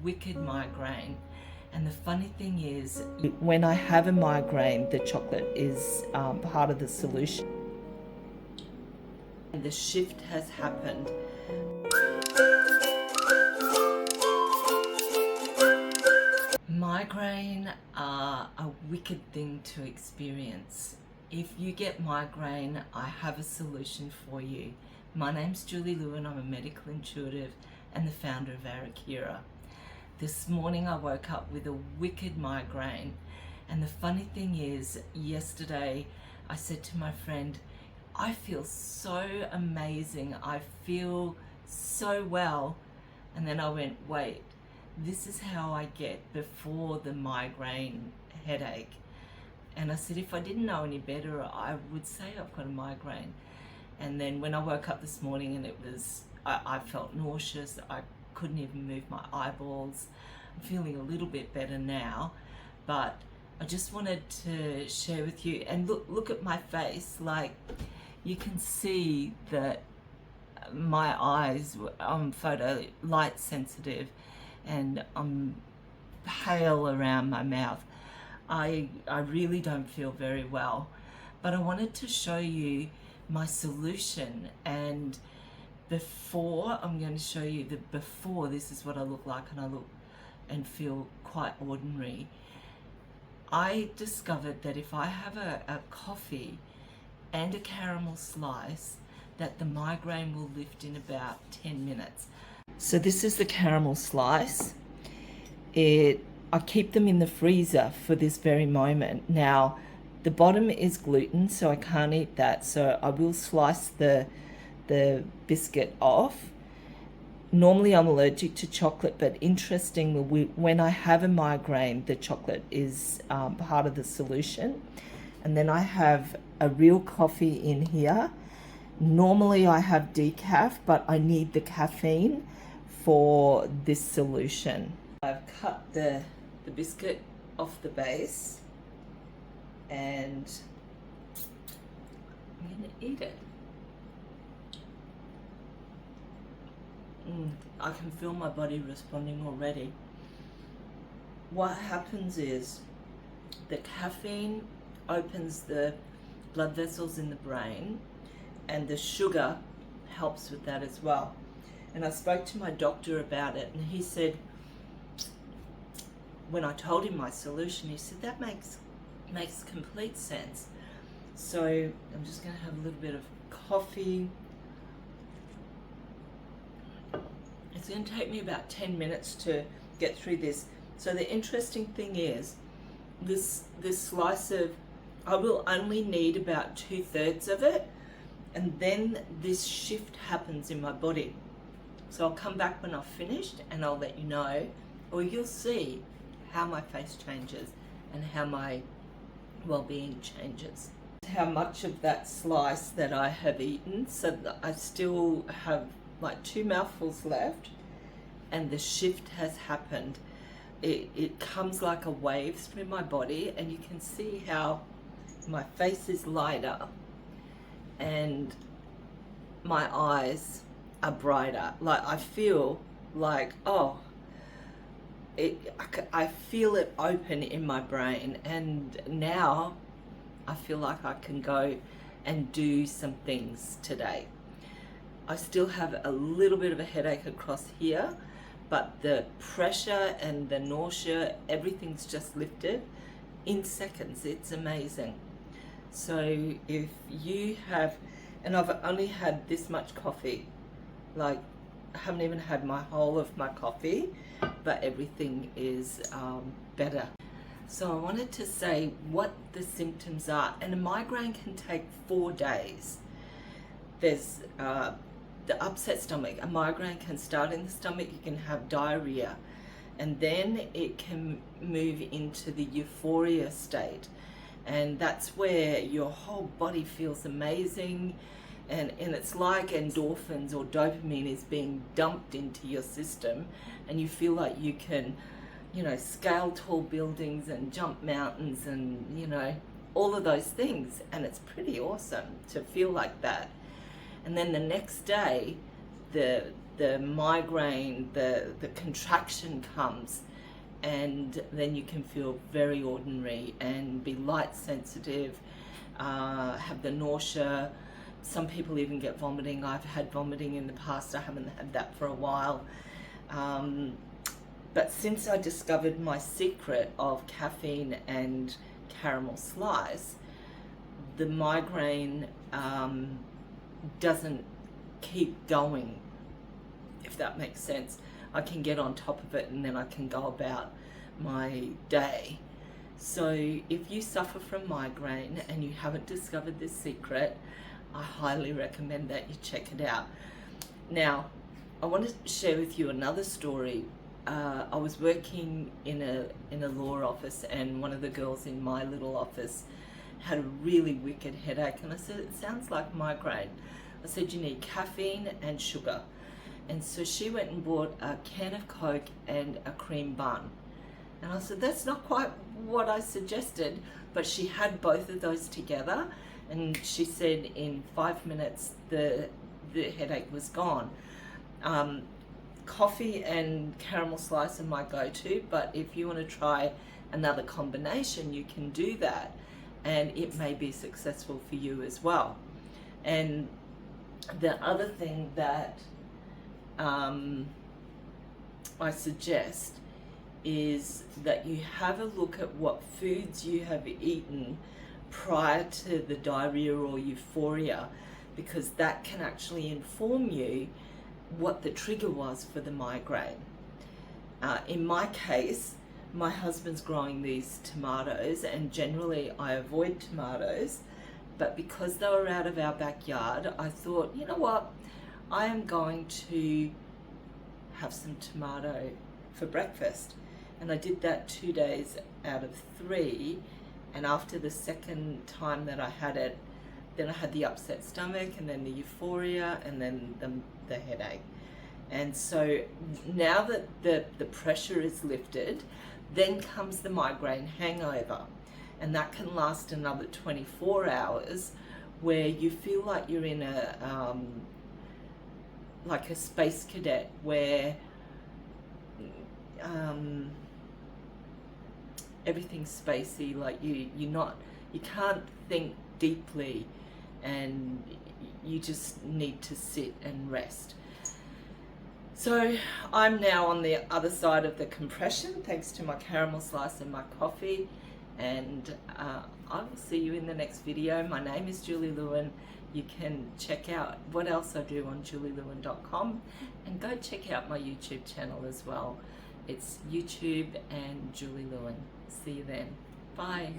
wicked migraine. And the funny thing is, when I have a migraine, the chocolate is part of the solution. And the shift has happened. Migraine are a wicked thing to experience. If you get migraine, I have a solution for you. My name's Julie Lewin, I'm a medical intuitive and the founder of Arakira. This morning I woke up with a wicked migraine, and the funny thing is, yesterday I said to my friend, I feel so amazing, I feel so well, and then I went, wait, this is how I get before the migraine headache. And I said, if I didn't know any better, I would say I've got a migraine. And then when I woke up this morning and I felt nauseous, I couldn't even move my eyeballs. I'm feeling a little bit better now, but I just wanted to share with you, and look at my face. Like, you can see that my eyes, I'm photo light sensitive, and I'm pale around my mouth. I really don't feel very well, but I wanted to show you my solution. And before, I'm going to show you the before. This is what I look like, and I look and feel quite ordinary. I discovered that if I have a coffee and a caramel slice, that the migraine will lift in about 10 minutes. So this is the caramel slice. I keep them in the freezer for this very moment. Now, the bottom is gluten, so I can't eat that. So I will slice the biscuit off. Normally I'm allergic to chocolate, but interestingly, when I have a migraine, the chocolate is part of the solution. And then I have a real coffee in here. Normally I have decaf, but I need the caffeine for this solution. I've cut the biscuit off the base, and I'm going to eat it. I can feel my body responding already. What happens is the caffeine opens the blood vessels in the brain, and the sugar helps with that as well. And I spoke to my doctor about it, and he said, when I told him my solution, he said, that makes complete sense. So I'm just going to have a little bit of coffee. It's going to take me about 10 minutes to get through this. So the interesting thing is, this slice of, I will only need about 2/3 of it, and then this shift happens in my body. So I'll come back when I've finished and I'll let you know, or you'll see how my face changes and how my well-being changes. How much of that slice that I have eaten, so that I still have like 2 mouthfuls left, and the shift has happened. It comes like a wave through my body, and you can see how my face is lighter and my eyes are brighter. Like, I feel like, oh, I feel it open in my brain, and now I feel like I can go and do some things today. I still have a little bit of a headache across here, but the pressure and the nausea, everything's just lifted in seconds. It's amazing. So if you have, and I've only had this much coffee, like I haven't even had my whole of my coffee, but everything is better. So I wanted to say what the symptoms are, and a migraine can take 4 days. There's the upset stomach. A migraine can start in the stomach, you can have diarrhea, and then it can move into the euphoria state, and that's where your whole body feels amazing, and it's like endorphins or dopamine is being dumped into your system, and you feel like you can, scale tall buildings and jump mountains and, all of those things, and it's pretty awesome to feel like that. And then the next day, the the migraine, the contraction comes, and then you can feel very ordinary and be light sensitive, have the nausea. Some people even get vomiting. I've had vomiting in the past. I haven't had that for a while. But since I discovered my secret of caffeine and caramel slice, the migraine doesn't keep going, if that makes sense. I can get on top of it and then I can go about my day. So if you suffer from migraine and you haven't discovered this secret, I highly recommend that you check it out. Now, I want to share with you another story. I was working in a law office, and one of the girls in my little office had a really wicked headache, and I said, it sounds like migraine. I said, you need caffeine and sugar. And so she went and bought a can of Coke and a cream bun. And I said, that's not quite what I suggested, but she had both of those together, and she said in 5 minutes the headache was gone. Coffee and caramel slice are my go-to, but if you want to try another combination, you can do that, and it may be successful for you as well. And the other thing that I suggest is that you have a look at what foods you have eaten prior to the diarrhea or euphoria, because that can actually inform you what the trigger was for the migraine. In my case, my husband's growing these tomatoes, and generally I avoid tomatoes, but because they were out of our backyard, I thought, you know what, I am going to have some tomato for breakfast. And I did that 2 days out of 3, and after the second time that I had it, then I had the upset stomach, and then the euphoria, and then the headache. And so now that the pressure is lifted, then comes the migraine hangover, and that can last another 24 hours, where you feel like you're in a like a space cadet, where everything's spacey, like you can't think deeply, and you just need to sit and rest. So I'm now on the other side of the compression, thanks to my caramel slice and my coffee, and I will see you in the next video. My name is Julie Lewin. You can check out what else I do on julielewin.com, and go check out my YouTube channel as well. It's YouTube and Julie Lewin. See you then. Bye.